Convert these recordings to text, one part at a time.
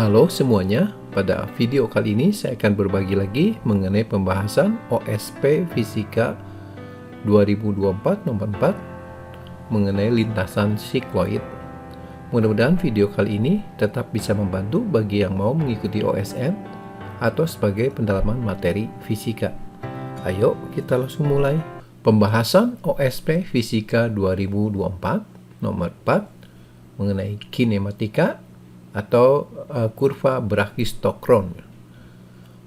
Halo semuanya, pada video kali ini saya akan berbagi lagi mengenai pembahasan OSP Fisika 2024 nomor 4 mengenai lintasan sikloid. Mudah-mudahan video kali ini tetap bisa membantu bagi yang mau mengikuti OSN atau sebagai pendalaman materi fisika. Ayo kita langsung mulai. Pembahasan OSP Fisika 2024 nomor 4 mengenai kinematika atau kurva Brachistokron.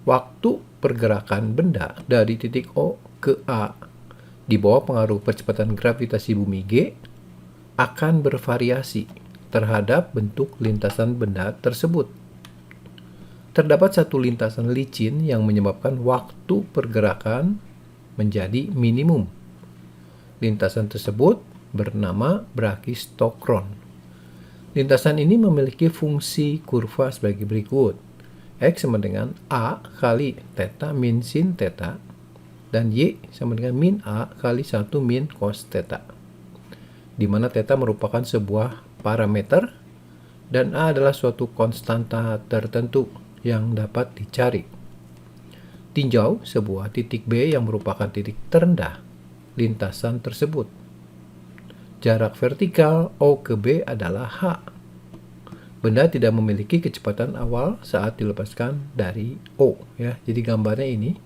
Waktu pergerakan benda dari titik O ke A di bawah pengaruh percepatan gravitasi bumi G akan bervariasi terhadap bentuk lintasan benda tersebut. Terdapat satu lintasan licin yang menyebabkan waktu pergerakan menjadi minimum. Lintasan tersebut bernama Brachistokron. Lintasan ini memiliki fungsi kurva sebagai berikut. X sama dengan A kali theta min sin theta, dan Y sama dengan min A kali 1 min cos theta, di mana theta merupakan sebuah parameter dan A adalah suatu konstanta tertentu yang dapat dicari. Tinjau sebuah titik B yang merupakan titik terendah lintasan tersebut. Jarak vertikal O ke B adalah H. Benda tidak memiliki kecepatan awal saat dilepaskan dari O, ya. Jadi gambarnya ini.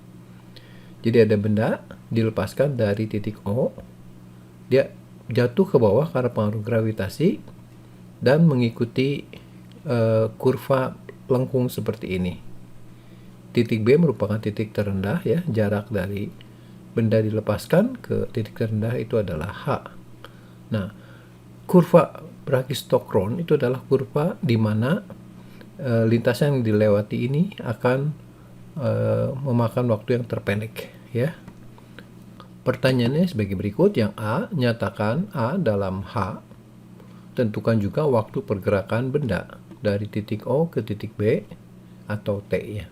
Jadi ada benda dilepaskan dari titik O, dia jatuh ke bawah karena pengaruh gravitasi dan mengikuti kurva lengkung seperti ini. Titik B merupakan titik terendah, ya. Jarak dari benda dilepaskan ke titik terendah itu adalah H. Nah, kurva Brachistokron itu adalah kurva di mana lintasan yang dilewati ini akan memakan waktu yang terpendek, ya. Pertanyaannya sebagai berikut. Yang A, nyatakan A dalam H. Tentukan juga waktu pergerakan benda dari titik O ke titik B atau T, ya.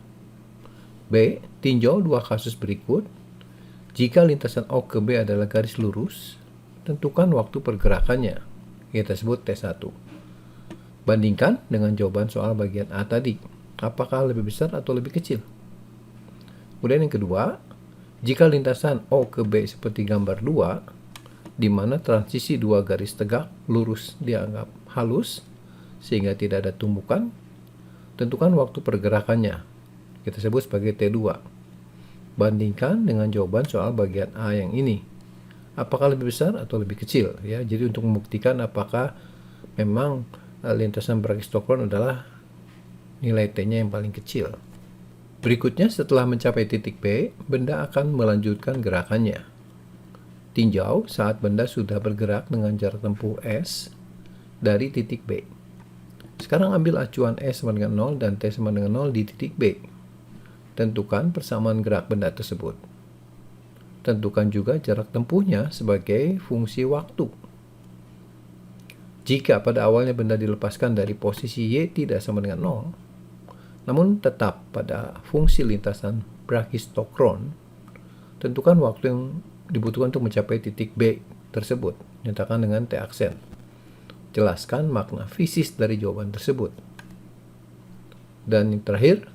B, tinjau dua kasus berikut. Jika lintasan O ke B adalah garis lurus, tentukan waktu pergerakannya. Kita sebut T1. Bandingkan dengan jawaban soal bagian A tadi. Apakah lebih besar atau lebih kecil? Kemudian yang kedua, jika lintasan O ke B seperti gambar 2, di mana transisi dua garis tegak lurus dianggap halus, sehingga tidak ada tumbukan, tentukan waktu pergerakannya. Kita sebut sebagai T2. Bandingkan dengan jawaban soal bagian A yang ini. Apakah lebih besar atau lebih kecil, ya. Jadi untuk membuktikan apakah memang lintasan Brachistokron adalah nilai T-nya yang paling kecil. Berikutnya, setelah mencapai titik B, benda akan melanjutkan gerakannya. Tinjau saat benda sudah bergerak dengan jarak tempuh S dari titik B. Sekarang ambil acuan S sama dengan 0 dan T sama dengan 0 di titik B. Tentukan persamaan gerak benda tersebut. Tentukan juga jarak tempuhnya sebagai fungsi waktu. Jika pada awalnya benda dilepaskan dari posisi Y tidak sama dengan 0, namun tetap pada fungsi lintasan Brachistokron, tentukan waktu yang dibutuhkan untuk mencapai titik B tersebut. Nyatakan dengan T aksen. Jelaskan makna fisis dari jawaban tersebut. Dan yang terakhir,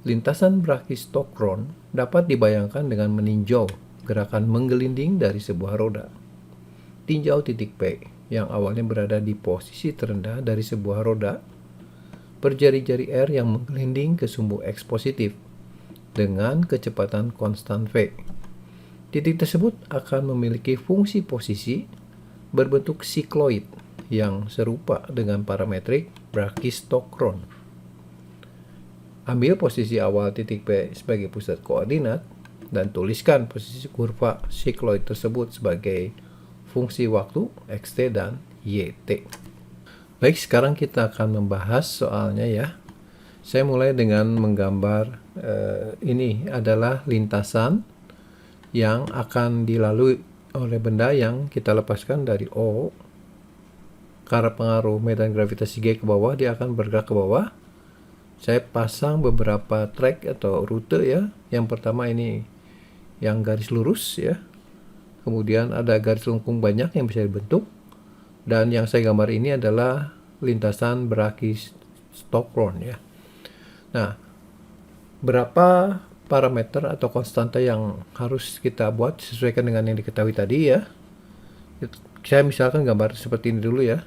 lintasan Brachistokron dapat dibayangkan dengan meninjau gerakan menggelinding dari sebuah roda. Tinjau titik P yang awalnya berada di posisi terendah dari sebuah roda, berjari-jari R yang menggelinding ke sumbu X positif dengan kecepatan konstan V. Titik tersebut akan memiliki fungsi posisi berbentuk sikloid yang serupa dengan parametrik Brachistokron. Ambil posisi awal titik P sebagai pusat koordinat dan tuliskan posisi kurva sikloid tersebut sebagai fungsi waktu xt dan yt. Baik, sekarang kita akan membahas soalnya, ya. Saya mulai dengan menggambar ini adalah lintasan yang akan dilalui oleh benda yang kita lepaskan dari O. Karena pengaruh medan gravitasi G ke bawah, dia akan bergerak ke bawah. Saya pasang beberapa track atau rute, ya. Yang pertama ini yang garis lurus, ya. Kemudian ada garis lengkung banyak yang bisa dibentuk. Dan yang saya gambar ini adalah lintasan Brachistokron, ya. Nah, berapa parameter atau konstanta yang harus kita buat sesuaikan dengan yang diketahui tadi ya. Saya misalkan gambar seperti ini dulu ya.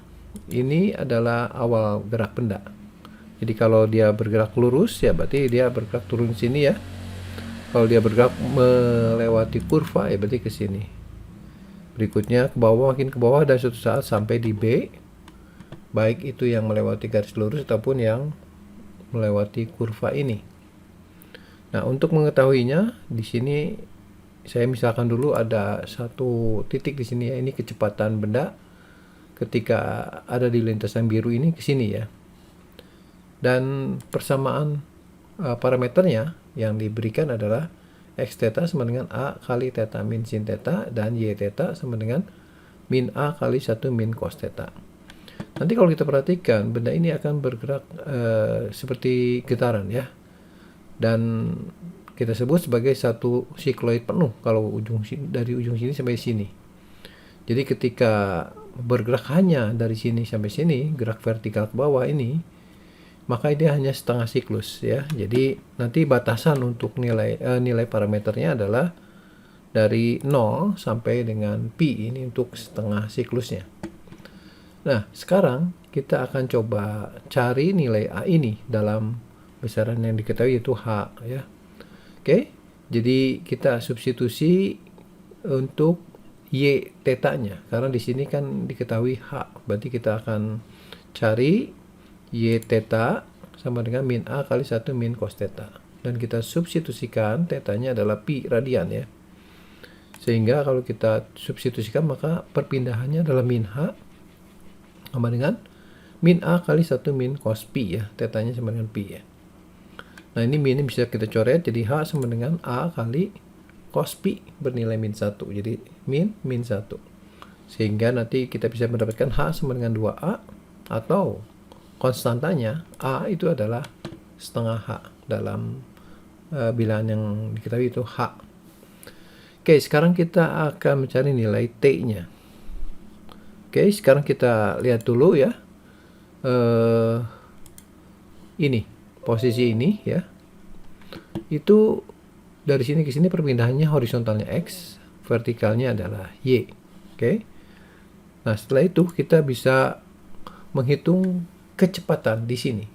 Ini adalah awal gerak benda. Jadi kalau dia bergerak lurus ya berarti dia bergerak turun sini ya. Kalau dia bergerak melewati kurva ya berarti ke sini. Berikutnya ke bawah, makin ke bawah, dan suatu saat sampai di B, baik itu yang melewati garis lurus ataupun yang melewati kurva ini. Nah, untuk mengetahuinya di sini saya misalkan dulu ada satu titik di sini ya, ini kecepatan benda ketika ada di lintasan biru ini ke sini ya. Dan persamaan parameternya yang diberikan adalah x theta sama dengan a kali theta min sin theta, dan y theta sama dengan min a kali 1 min cos theta. Nanti kalau kita perhatikan benda ini akan bergerak seperti getaran ya, dan kita sebut sebagai satu sikloid penuh kalau dari ujung sini sampai sini. Jadi ketika bergerak hanya dari sini sampai sini, gerak vertikal ke bawah ini, maka dia hanya setengah siklus ya. Jadi nanti batasan untuk nilai parameternya adalah dari 0 sampai dengan pi, ini untuk setengah siklusnya. Nah, sekarang kita akan coba cari nilai A ini dalam besaran yang diketahui yaitu H ya. Oke, jadi kita substitusi untuk Y theta-nya karena di sini kan diketahui H, berarti kita akan cari Y theta sama dengan min A kali 1 min cos theta, dan kita substitusikan theta-nya adalah pi radian ya. Sehingga kalau kita substitusikan maka perpindahannya adalah min H sama dengan min A kali 1 min cos pi ya, theta-nya sama dengan pi ya. Nah, ini min bisa kita coret jadi H sama dengan A kali cos pi bernilai min 1. Jadi min 1. Sehingga nanti kita bisa mendapatkan H sama dengan 2A, atau konstantanya A itu adalah setengah H dalam bilangan yang diketahui itu H. Oke, sekarang kita akan mencari nilai T-nya. Oke, sekarang kita lihat dulu ya. Ini posisi ini ya, itu dari sini ke sini perpindahannya horizontalnya X, vertikalnya adalah Y. Oke. Nah, setelah itu kita bisa menghitung kecepatan di sini,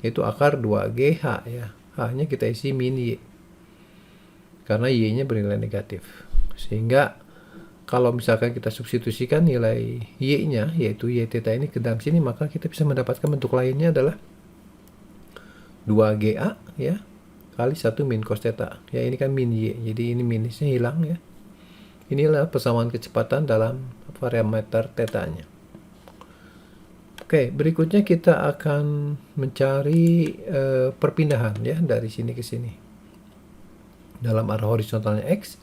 yaitu akar 2GH ya. H-nya kita isi min Y, karena Y-nya bernilai negatif. Sehingga kalau misalkan kita substitusikan nilai Y-nya, yaitu Y theta ini ke dalam sini, maka kita bisa mendapatkan bentuk lainnya adalah 2GA ya kali 1 min cos theta. Ya, ini kan min Y, jadi ini minusnya hilang ya. Inilah persamaan kecepatan dalam parameter theta-nya. Oke, berikutnya kita akan mencari perpindahan ya dari sini ke sini. Dalam arah horizontalnya X,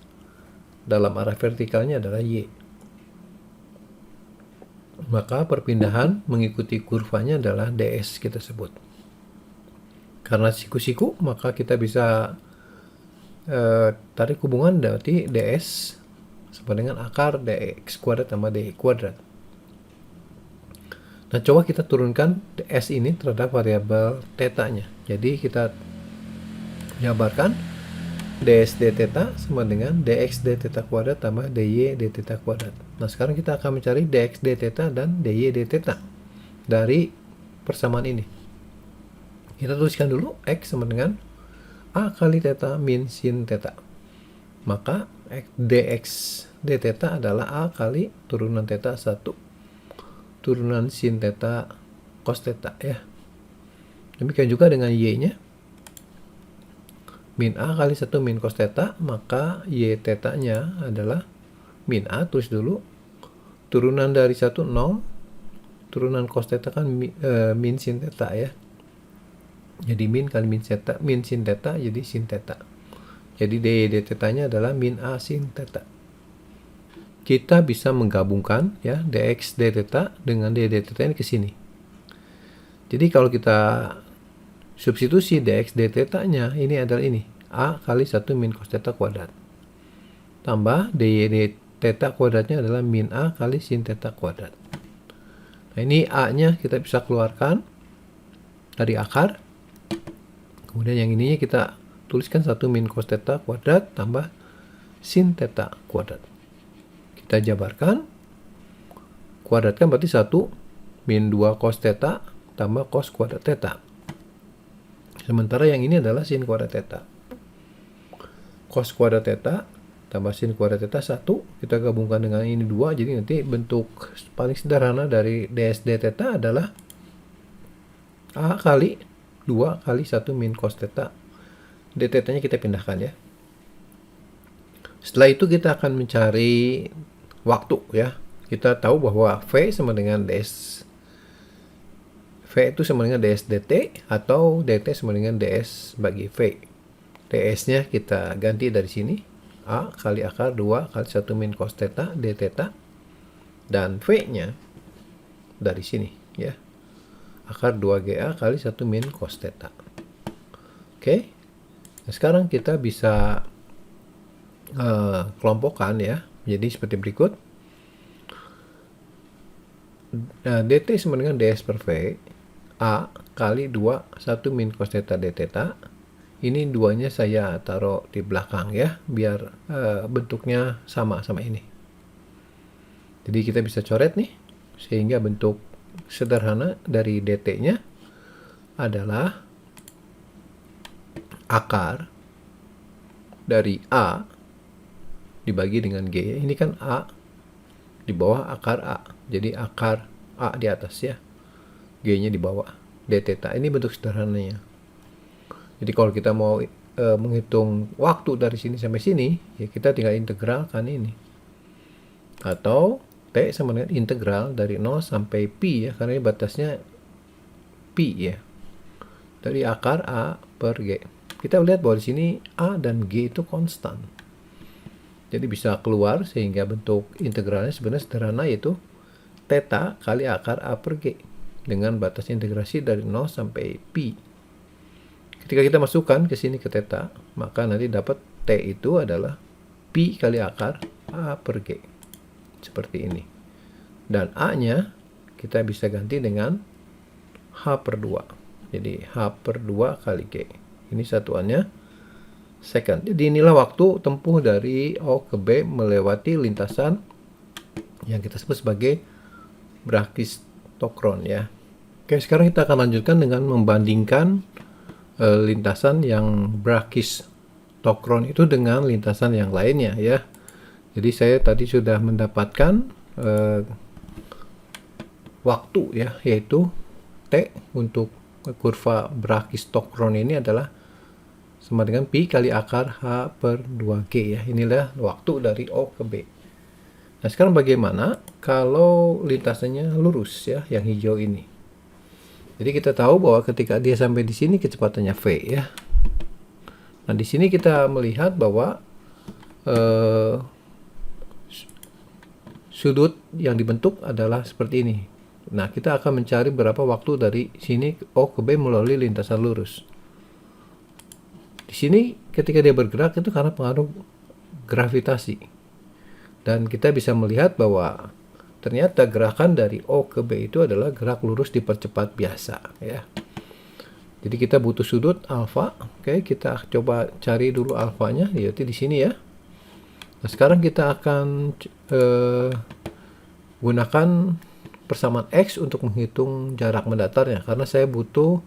dalam arah vertikalnya adalah Y. Maka perpindahan mengikuti kurvanya adalah ds kita sebut. Karena siku-siku, maka kita bisa tarik hubungan berarti ds sama dengan akar dx kuadrat tambah dy kuadrat. Nah, coba kita turunkan ds ini terhadap variabel theta-nya. Jadi kita jabarkan ds d theta sama dengan dx d theta kuadrat tambah dy d theta kuadrat. Nah, sekarang kita akan mencari dx d theta dan dy d theta dari persamaan ini. Kita tuliskan dulu X sama dengan A kali theta min sin theta. Maka dx d theta adalah A kali turunan theta 1 turunan sin theta cos theta ya. Demikian juga dengan Y-nya. Min A kali 1 min cos theta, maka Y theta-nya adalah min A, tulis dulu. Turunan dari 1, 0. Turunan cos theta kan min sin theta ya. Jadi min kali min sin theta jadi sin theta. Jadi dy d theta-nya adalah min A sin theta. Kita bisa menggabungkan ya dx d theta dengan dy d theta ini ke sini. Jadi kalau kita substitusi dx d theta-nya ini adalah ini, A kali 1 min cos theta kuadrat. Tambah dy d theta kuadratnya adalah min A kali sin theta kuadrat. Nah, ini A-nya kita bisa keluarkan dari akar. Kemudian yang ininya kita tuliskan 1 min cos theta kuadrat tambah sin theta kuadrat. Kita jabarkan. Kuadratkan berarti 1 min 2 cos theta tambah cos kuadrat theta. Sementara yang ini adalah sin kuadrat theta. Cos kuadrat theta tambah sin kuadrat theta 1. Kita gabungkan dengan ini 2. Jadi nanti bentuk paling sederhana dari ds d theta adalah A kali 2 kali 1 min cos theta. D theta-nya kita pindahkan ya. Setelah itu kita akan mencari waktu ya. Kita tahu bahwa V sama dengan ds. V itu sama dengan ds dt atau dt sama dengan ds bagi V. ds-nya kita ganti dari sini. A kali akar 2 kali 1 min cos theta d theta. Dan V-nya dari sini ya. Akar 2GA kali 1 min cos theta. Oke. Nah, sekarang kita bisa kelompokkan ya. Jadi seperti berikut. Nah, dt sama dengan ds per V. A kali 2 1 min cos theta d theta. Ini duanya saya taruh di belakang ya, biar bentuknya sama ini. Jadi kita bisa coret nih, sehingga bentuk sederhana dari dt-nya adalah akar dari A dibagi dengan G. Ini kan A di bawah akar A. Jadi akar A di atas ya. G-nya di bawah. D theta. Ini bentuk sederhananya. Jadi kalau kita mau menghitung waktu dari sini sampai sini, ya kita tinggal integralkan ini. Atau T sama dengan integral dari 0 sampai pi ya, karena ini batasnya pi ya. Dari akar A per G. Kita lihat bahwa di sini A dan G itu konstan. Jadi bisa keluar sehingga bentuk integralnya sebenarnya sederhana, yaitu theta kali akar A per G dengan batas integrasi dari 0 sampai pi. Ketika kita masukkan ke sini ke theta, maka nanti dapat T itu adalah pi kali akar A per G. Seperti ini. Dan A-nya kita bisa ganti dengan H per 2. Jadi H per 2 kali G. Ini satuannya second. Jadi inilah waktu tempuh dari O ke B melewati lintasan yang kita sebut sebagai brachistokron ya. Oke, sekarang kita akan lanjutkan dengan membandingkan lintasan yang brachistokron itu dengan lintasan yang lainnya ya. Jadi saya tadi sudah mendapatkan waktu ya, yaitu T untuk kurva brachistokron ini adalah sama dengan pi kali akar H per 2G ya. Inilah waktu dari O ke B. Nah, sekarang bagaimana kalau lintasannya lurus ya, yang hijau ini? Jadi kita tahu bahwa ketika dia sampai di sini kecepatannya V ya. Nah, di sini kita melihat bahwa sudut yang dibentuk adalah seperti ini. Nah, kita akan mencari berapa waktu dari sini O ke B melalui lintasan lurus. Di sini ketika dia bergerak itu karena pengaruh gravitasi. Dan kita bisa melihat bahwa ternyata gerakan dari O ke B itu adalah gerak lurus dipercepat biasa ya. Jadi kita butuh sudut alfa. Oke, kita coba cari dulu alfanya, yaitu di sini ya. Nah, sekarang kita akan gunakan persamaan X untuk menghitung jarak mendatarnya, karena saya butuh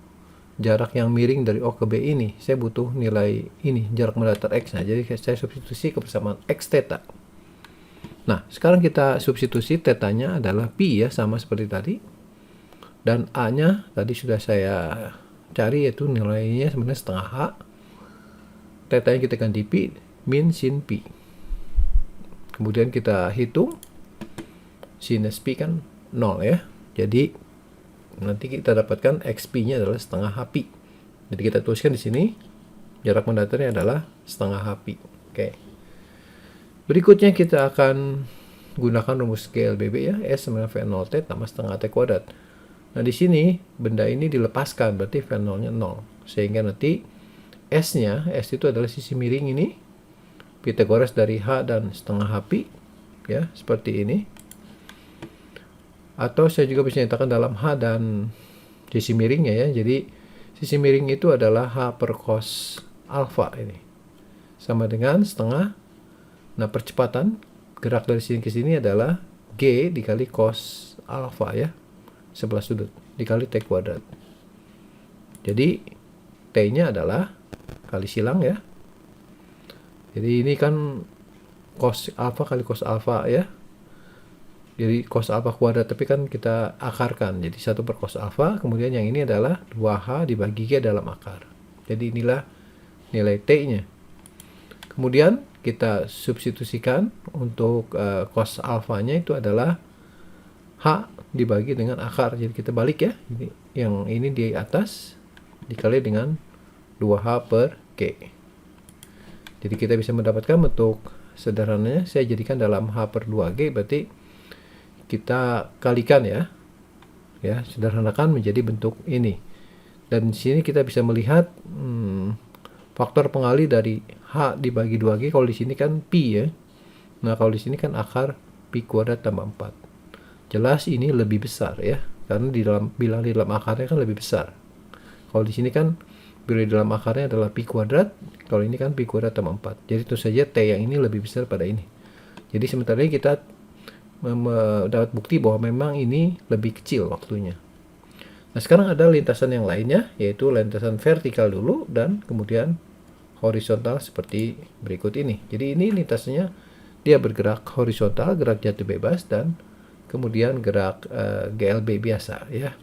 jarak yang miring dari O ke B ini. Saya butuh nilai ini, jarak mendatar X. Nah, jadi saya substitusi ke persamaan X theta. Nah, sekarang kita substitusi tetanya adalah pi ya, sama seperti tadi. Dan A-nya tadi sudah saya cari, yaitu nilainya sebenarnya setengah H. Tetanya kita ganti pi, min sin pi. Kemudian kita hitung. Sinus pi kan 0 ya. Jadi nanti kita dapatkan XP-nya adalah setengah H pi. Jadi kita tuliskan di sini jarak mendatarnya adalah setengah H pi. Oke. Berikutnya kita akan gunakan rumus GLBB ya, S sama V0T tambah setengah T kuadrat. Nah, di sini benda ini dilepaskan, berarti V0-nya 0. Sehingga nanti S-nya, S itu adalah sisi miring ini, Pythagoras dari H dan setengah H pi, ya, seperti ini. Atau saya juga bisa nyatakan dalam H dan sisi miringnya ya, jadi Sisi miring itu adalah H per cos alfa ini. Sama dengan setengah. Nah, percepatan gerak dari sini ke sini adalah G dikali cos alfa ya. Sebelah sudut dikali T kuadrat. Jadi T-nya adalah kali silang ya. Jadi ini kan cos alfa kali cos alfa ya. Jadi cos alfa kuadrat, tapi kan kita akarkan. Jadi 1 per cos alfa, kemudian yang ini adalah 2H dibagi G dalam akar. Jadi inilah nilai T-nya. Kemudian kita substitusikan untuk cos alfanya itu adalah H dibagi dengan akar. Jadi kita balik ya. Yang ini di atas dikali dengan 2H per G. Jadi kita bisa mendapatkan bentuk sederhananya, saya jadikan dalam H per 2G, berarti kita kalikan ya, sederhanakan menjadi bentuk ini. Dan di sini kita bisa melihat faktor pengali dari H dibagi 2G. Kalau di sini kan pi ya. Nah, kalau di sini kan akar pi kuadrat tambah 4. Jelas ini lebih besar ya, karena bila di dalam akarnya kan lebih besar. Kalau di sini kan bila di dalam akarnya adalah pi kuadrat, kalau ini kan pi kuadrat tambah 4. Jadi tentu saja T yang ini lebih besar pada ini. Jadi sementara ini kita dapat bukti bahwa memang ini lebih kecil waktunya. Nah, sekarang ada lintasan yang lainnya, yaitu lintasan vertikal dulu dan kemudian horizontal seperti berikut ini. Jadi ini lintasannya dia bergerak horizontal, gerak jatuh bebas, dan kemudian gerak GLB biasa ya.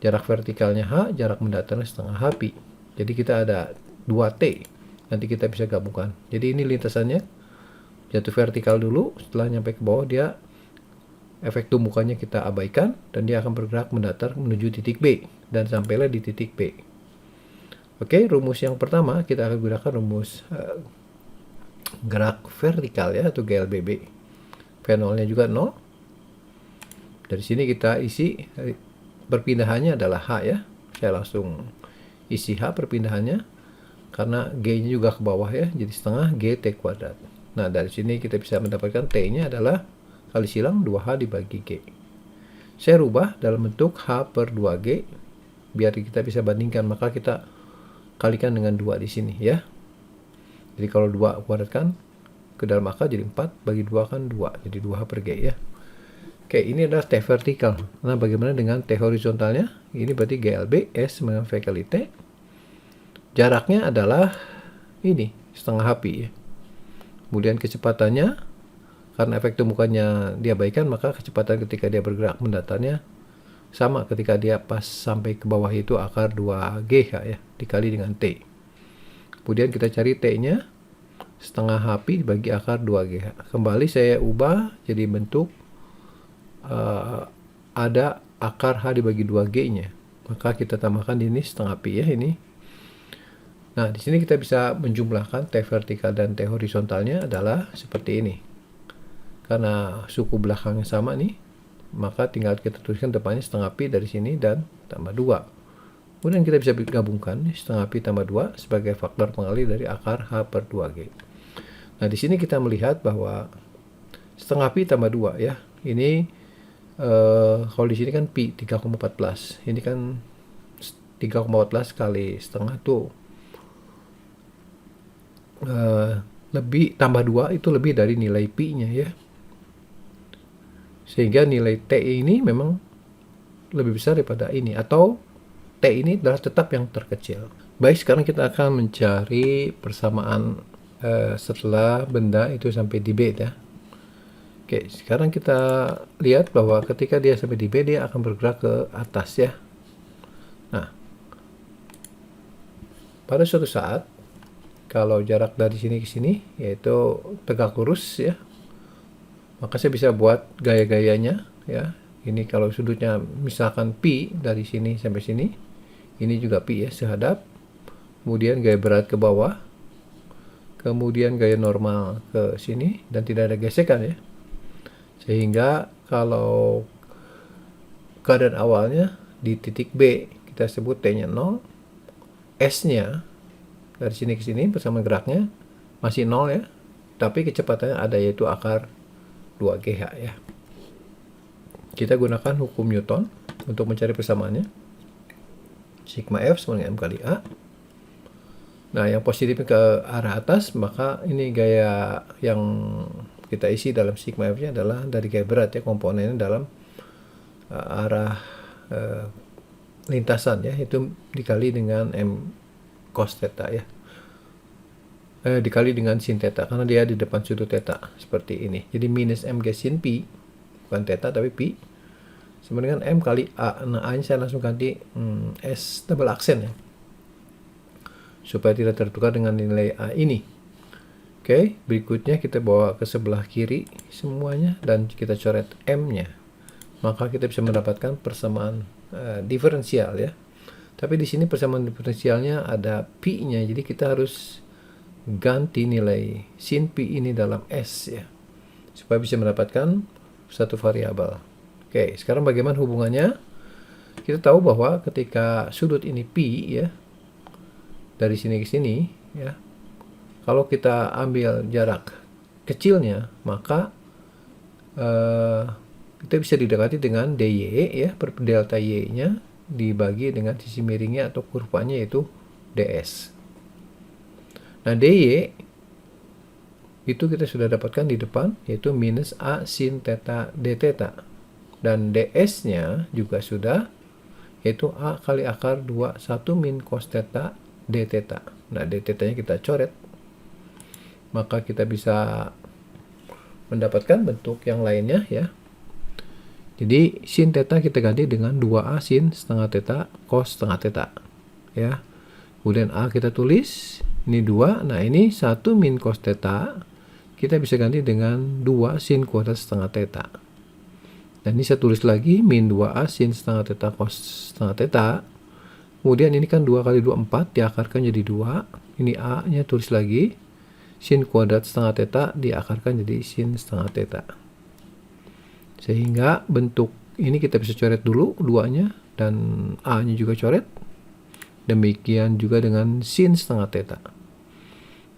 Jarak vertikalnya H, jarak mendatarnya setengah H pi. Jadi kita ada 2T. Nanti kita bisa gabungkan. Jadi ini lintasannya jatuh vertikal dulu, setelah nyampe ke bawah dia efek tumbukannya kita abaikan dan dia akan bergerak mendatar menuju titik B dan sampailah di titik B. Oke, rumus yang pertama kita akan gunakan rumus gerak vertikal ya, atau GLBB. V0-nya juga 0. Dari sini kita isi perpindahannya adalah H ya. Saya langsung isi H perpindahannya karena G-nya juga ke bawah ya, jadi setengah G T kuadrat. Nah, dari sini kita bisa mendapatkan T-nya adalah kali silang 2H dibagi G. Saya rubah dalam bentuk H per 2G biar kita bisa bandingkan, maka kita kalikan dengan 2 di sini ya. Jadi kalau 2 kuadratkan ke dalam akar jadi 4, bagi 2 kan 2, jadi 2H per G ya. Oke, ini adalah T vertikal. Nah, bagaimana dengan T horizontalnya? Ini berarti GLB S dengan V kali T. Jaraknya adalah ini, setengah H pi ya. Kemudian kecepatannya, karena efek tumbukannya diabaikan, maka kecepatan ketika dia bergerak mendatarnya sama ketika dia pas sampai ke bawah itu akar 2GH ya, dikali dengan T. Kemudian kita cari T-nya, setengah H pi dibagi akar 2GH. Kembali saya ubah jadi bentuk ada akar H dibagi 2G-nya. Maka kita tambahkan ini setengah pi ya ini. Nah, di sini kita bisa menjumlahkan T vertikal dan T horizontalnya adalah seperti ini. Karena suku belakangnya sama nih, maka tinggal kita tuliskan depannya setengah pi dari sini dan tambah 2. Kemudian kita bisa gabungkan setengah pi tambah 2 sebagai faktor pengali dari akar H per 2G. Nah, di sini kita melihat bahwa setengah pi tambah 2 ya. Ini kalau di sini kan pi 3,14. Ini kan 3,14 kali setengah tuh lebih tambah 2 itu lebih dari nilai pi-nya ya. Sehingga nilai T ini memang lebih besar daripada ini, atau T ini adalah tetap yang terkecil. Baik, sekarang kita akan mencari persamaan setelah benda itu sampai di B ya. Oke, sekarang kita lihat bahwa ketika dia sampai di B dia akan bergerak ke atas ya. Nah, pada suatu saat kalau jarak dari sini ke sini yaitu tegak lurus ya, maka saya bisa buat gaya-gayanya ya. Ini kalau sudutnya misalkan pi dari sini sampai sini, ini juga pi ya, sehadap. Kemudian gaya berat ke bawah, kemudian gaya normal ke sini dan tidak ada gesekan ya. Sehingga kalau keadaan awalnya di titik B kita sebut T-nya 0, S-nya dari sini ke sini bersama geraknya masih 0 ya, tapi kecepatannya ada yaitu akar 2GH ya. Kita gunakan hukum Newton untuk mencari persamaannya. sigma F sama dengan M kali A. Nah, yang positifnya ke arah atas, maka ini gaya yang kita isi dalam sigma F-nya adalah dari gaya berat ya, komponennya dalam arah lintasan ya, itu dikali dengan M cos theta ya. Dikali dengan sin theta, karena dia di depan sudut theta, seperti ini. Jadi minus M sin Pi, bukan theta tapi Pi, sama dengan M kali A. Nah, A nya saya langsung ganti S double aksen ya, supaya tidak tertukar dengan nilai A ini. Oke, berikutnya kita bawa ke sebelah kiri semuanya, dan kita coret M-nya. Maka kita bisa mendapatkan persamaan diferensial ya. Tapi di sini persamaan diferensialnya ada Pi-nya, jadi kita harus ganti nilai sin Pi ini dalam S ya, supaya bisa mendapatkan satu variabel. Oke, sekarang bagaimana hubungannya? Kita tahu bahwa ketika sudut ini Pi ya, dari sini ke sini ya, kalau kita ambil jarak kecilnya, maka kita bisa didekati dengan dy ya, per delta y nya dibagi dengan sisi miringnya atau kurvanya, yaitu ds. Nah, dy itu kita sudah dapatkan di depan, yaitu minus a sin theta d theta, dan ds nya juga sudah, yaitu a kali akar 2 1 min cos theta d theta. Nah, d theta nya kita coret, maka kita bisa mendapatkan bentuk yang lainnya ya. Jadi sin theta kita ganti dengan 2a sin setengah theta cos setengah theta ya. Kemudian a kita tulis ini 2. Nah, ini 1 min cos theta kita bisa ganti dengan 2 sin kuadrat setengah theta. Dan ini saya tulis lagi min 2a sin setengah theta cos setengah theta. Kemudian ini kan 2 kali 2 4, diakarkan jadi 2. Ini a nya tulis lagi sin kuadrat setengah theta diakarkan jadi sin setengah theta. Sehingga bentuk ini kita bisa coret dulu 2-nya, dan A-nya juga coret. Demikian juga dengan sin setengah theta.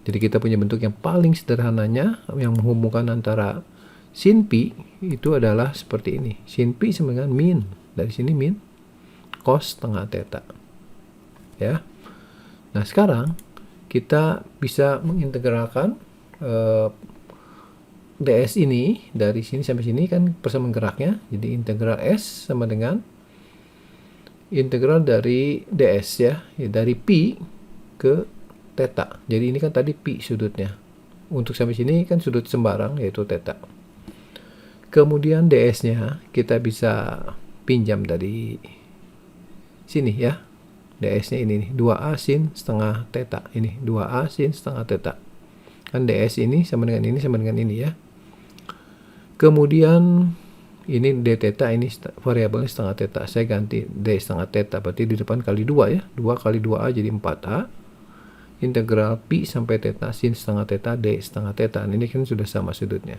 Jadi kita punya bentuk yang paling sederhananya yang menghubungkan antara sin Pi itu adalah seperti ini. Sin Pi sama dengan min, dari sini min cos setengah theta. Ya. Nah, sekarang kita bisa mengintegralkan ds ini dari sini sampai sini, kan persamaan geraknya. Jadi integral S sama dengan integral dari ds ya, dari pi ke theta. Jadi ini kan tadi pi sudutnya. Untuk sampai sini kan sudut sembarang, yaitu theta. Kemudian ds-nya kita bisa pinjam dari sini ya. ds-nya ini nih, 2a sin setengah theta. Ini 2a sin setengah theta. Kan ds ini sama dengan ini ya. Kemudian ini d theta, ini variabelnya setengah theta. Saya ganti d setengah theta, berarti di depan kali 2 ya. 2 kali 2a jadi 4a. Integral pi sampai theta sin setengah theta d setengah theta. Ini kan sudah sama sudutnya.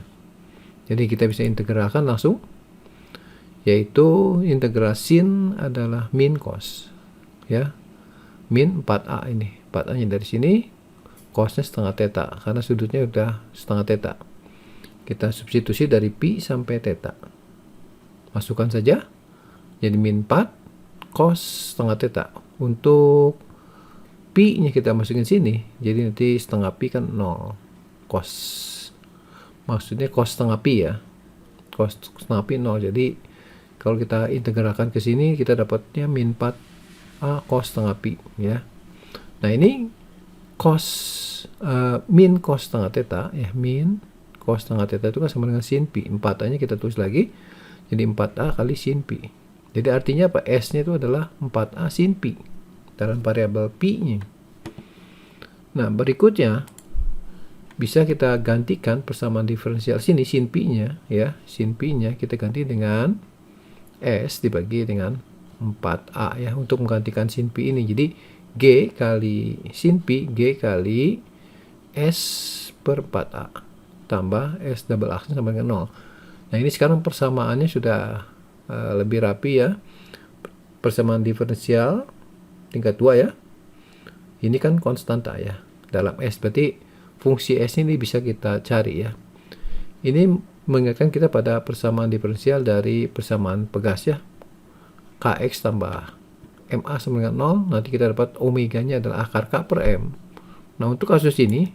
Jadi kita bisa integralkan langsung, yaitu integral sin adalah min cos ya. Min 4a ini. 4a nya dari sini, cosnya setengah theta karena sudutnya udah setengah theta. Kita substitusi dari pi sampai theta. Masukkan saja. Jadi min 4 cos setengah theta. Untuk pi-nya kita masukin sini. Jadi nanti setengah pi kan 0. Cos. Maksudnya cos setengah pi ya. Cos setengah pi 0. Jadi kalau kita integralkan ke sini, kita dapatnya min 4a cos setengah pi ya. Nah, ini cos min cos setengah theta ya, min cos setengah theta itu kan sama dengan sin pi. 4a nya kita tulis lagi, jadi 4a kali sin pi. Jadi artinya apa? S nya itu adalah 4a sin pi dalam variabel pi nya. Nah, berikutnya bisa kita gantikan persamaan diferensial sini, sin pi nya ya, sin pi nya kita ganti dengan S dibagi dengan 4a ya, untuk menggantikan sin pi ini. Jadi G kali sin pi, G kali S per 4a tambah S double aksen sama dengan 0. Nah, ini sekarang persamaannya sudah lebih rapi ya. Persamaan diferensial tingkat 2 ya. Ini kan konstanta ya dalam S, berarti fungsi S ini bisa kita cari ya. Ini mengingatkan kita pada persamaan diferensial dari persamaan pegas ya. Kx tambah MA sama dengan 0, nanti kita dapat omeganya adalah akar K per M. Nah, untuk kasus ini,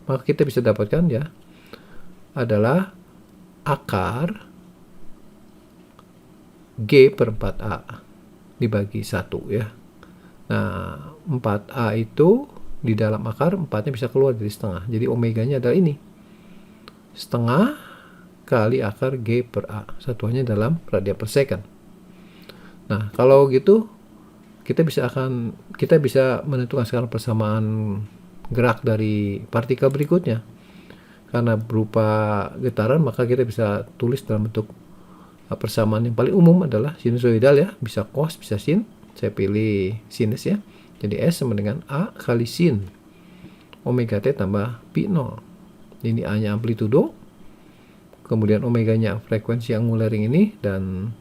maka kita bisa dapatkan ya, adalah akar G per 4A dibagi 1 ya. Nah, 4A itu di dalam akar 4-nya bisa keluar dari setengah. Jadi omeganya adalah ini. Setengah kali akar G per A. Satuannya dalam radian per second. Nah, kalau gitu kita bisa menentukan sekarang persamaan gerak dari partikel berikutnya. Karena berupa getaran, maka kita bisa tulis dalam bentuk persamaan yang paling umum adalah sinusoidal ya. Bisa cos, bisa sin. Saya pilih sinus ya. Jadi S sama dengan A kali sin omega T tambah pi 0. Ini A-nya amplitudo, kemudian omeganya frekuensi angular ini, dan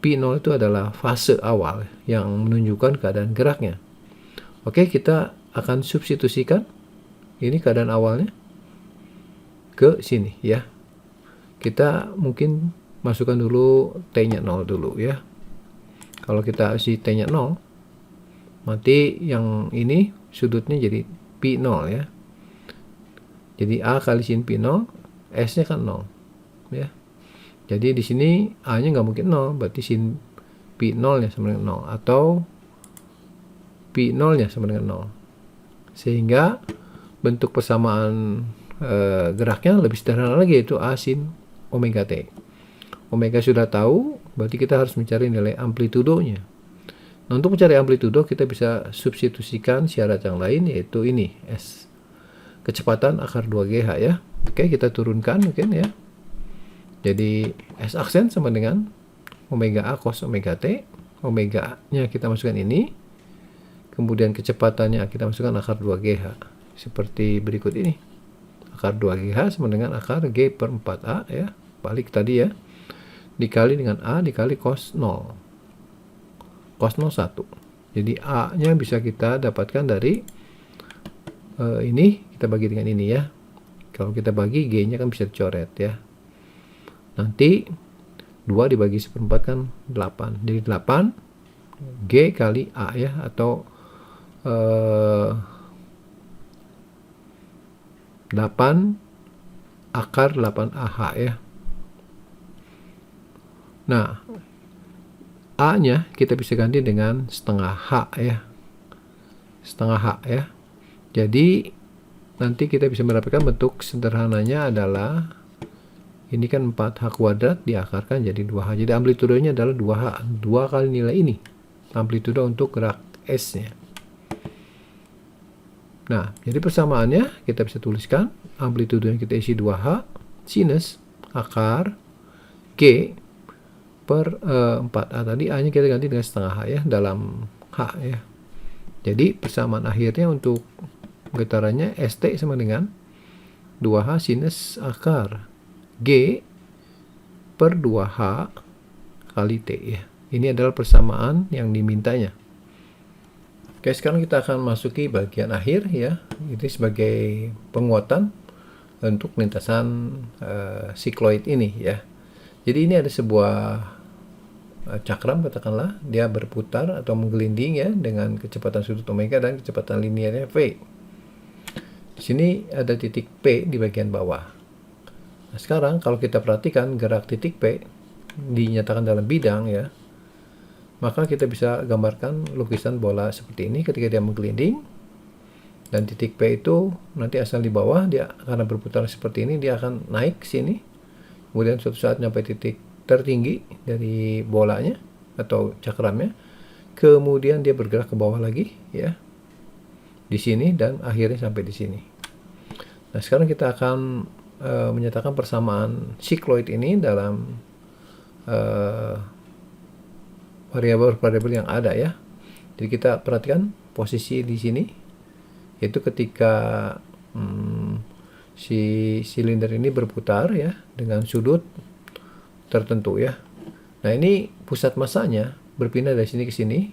pi 0 itu adalah fase awal yang menunjukkan keadaan geraknya. Oke, kita akan substitusikan ini keadaan awalnya ke sini ya. Kita mungkin masukkan dulu T-nya 0 dulu ya. Kalau kita isi T-nya 0, nanti yang ini sudutnya jadi pi 0 ya. Jadi A kali sin pi 0, S-nya kan 0 ya. Jadi di sini A-nya nggak mungkin 0, berarti sin pi 0-nya sama dengan 0, atau pi 0-nya sama dengan 0. Sehingga bentuk persamaan geraknya lebih sederhana lagi, yaitu A sin omega T. Omega sudah tahu, berarti kita harus mencari nilai amplitudonya. Nah, untuk mencari amplitudo kita bisa substitusikan syarat yang lain, yaitu ini S, kecepatan akar 2GH ya. Oke, kita turunkan mungkin ya. Jadi S aksen sama dengan omega A cos omega T. Omega nya kita masukkan ini, kemudian kecepatannya kita masukkan akar 2GH seperti berikut ini. Akar 2GH sama dengan akar G per 4A ya, balik tadi ya, dikali dengan A dikali cos 0. Cos 0 1. Jadi A-nya bisa kita dapatkan dari ini, kita bagi dengan ini ya. Kalau kita bagi, G-nya kan bisa dicoret ya. Nanti 2 dibagi 1/4 kan 8. Jadi 8 G kali A ya, atau 8 akar 8AH ya. Nah, A-nya kita bisa ganti dengan setengah H ya. Setengah H ya. Jadi nanti kita bisa mendapatkan bentuk sederhananya adalah ini kan 4H kuadrat diakarkan jadi 2H. Jadi amplitudonya adalah 2H. 2 kali nilai ini. Amplitudo untuk gerak S-nya. Nah, jadi persamaannya kita bisa tuliskan amplitudo yang kita isi 2H sinus akar G per 4A tadi, A-nya kita ganti dengan setengah H ya, dalam H ya. Jadi persamaan akhirnya untuk getarannya ST sama dengan 2H sinus akar G per 2H kali T ya. Ini adalah persamaan yang dimintanya. Oke, sekarang kita akan masuki bagian akhir ya. Ini sebagai penguatan untuk lintasan sikloid ini ya. Jadi ini ada sebuah cakram, katakanlah dia berputar atau menggelinding ya dengan kecepatan sudut omega dan kecepatan linearnya V. Di sini ada titik P di bagian bawah. Nah, sekarang kalau kita perhatikan gerak titik P dinyatakan dalam bidang ya, maka kita bisa gambarkan lukisan bola seperti ini ketika dia menggelinding, dan titik P itu nanti asal di bawah, dia karena berputar seperti ini dia akan naik ke sini, kemudian suatu saat sampai titik tertinggi dari bolanya atau cakramnya, kemudian dia bergerak ke bawah lagi ya di sini, dan akhirnya sampai di sini. Nah, sekarang kita akan menyatakan persamaan sikloid ini dalam variabel-variabel yang ada ya. Jadi kita perhatikan posisi di sini, yaitu ketika si silinder ini berputar ya dengan sudut tertentu ya. Nah, ini pusat masanya berpindah dari sini ke sini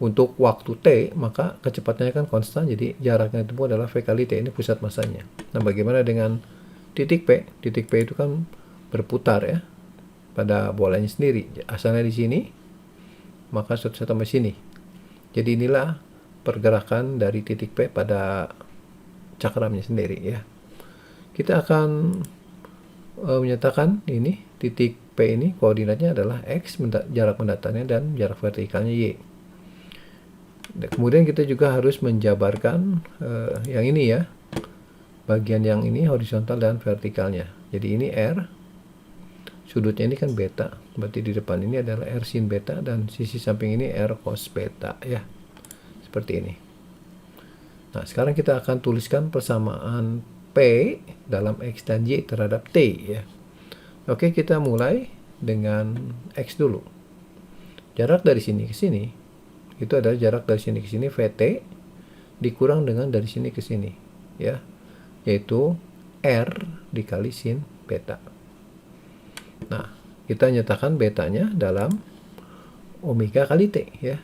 untuk waktu T, maka kecepatannya kan konstan, jadi jaraknya itu adalah V kali T, ini pusat masanya. Nah, bagaimana dengan titik P? Titik P itu kan berputar ya pada bolanya sendiri, asalnya di sini, maka suatu sampai sini. Jadi inilah pergerakan dari titik P pada cakramnya sendiri ya. Kita akan menyatakan ini titik P ini koordinatnya adalah X, jarak mendatarnya, dan jarak vertikalnya Y. Dan kemudian kita juga harus menjabarkan yang ini ya, bagian yang ini horizontal dan vertikalnya. Jadi ini R, sudutnya ini kan beta, berarti di depan ini adalah R sin beta, dan sisi samping ini R cos beta ya, seperti ini. Nah, sekarang kita akan tuliskan persamaan P dalam X dan Y terhadap T ya. Oke, kita mulai dengan X dulu. Jarak dari sini ke sini itu adalah jarak dari sini ke sini VT dikurang dengan dari sini ke sini ya, yaitu R dikali sin beta. Nah, kita nyatakan betanya dalam omega kali T ya.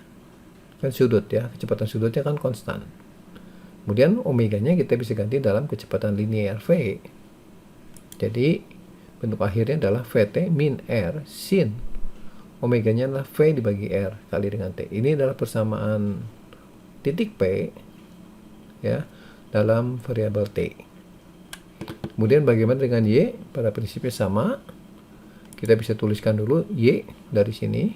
Kan sudut ya, kecepatan sudutnya kan konstan. Kemudian omeganya kita bisa ganti dalam kecepatan linear V. Jadi bentuk akhirnya adalah VT min R sin omeganya adalah V dibagi R kali dengan T. Ini adalah persamaan titik P ya dalam variabel T. Kemudian bagaimana dengan Y? Pada prinsipnya sama. Kita bisa tuliskan dulu Y dari sini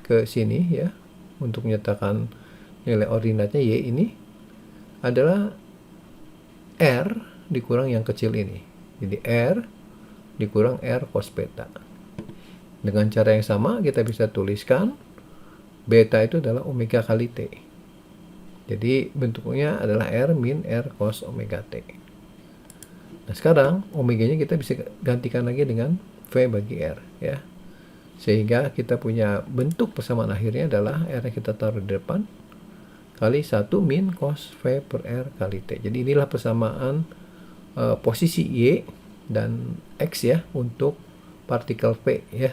ke sini ya, untuk menyatakan nilai ordinatnya Y ini adalah R dikurang yang kecil ini. Jadi R dikurang R cos beta. Dengan cara yang sama kita bisa tuliskan beta itu adalah omega kali T. Jadi bentuknya adalah R min R cos omega T. Nah, sekarang omeganya kita bisa gantikan lagi dengan V bagi R ya. Sehingga kita punya bentuk persamaan akhirnya adalah R yang kita taruh di depan kali 1 min cos V per R kali T. Jadi inilah persamaan posisi Y dan X ya untuk partikel P ya.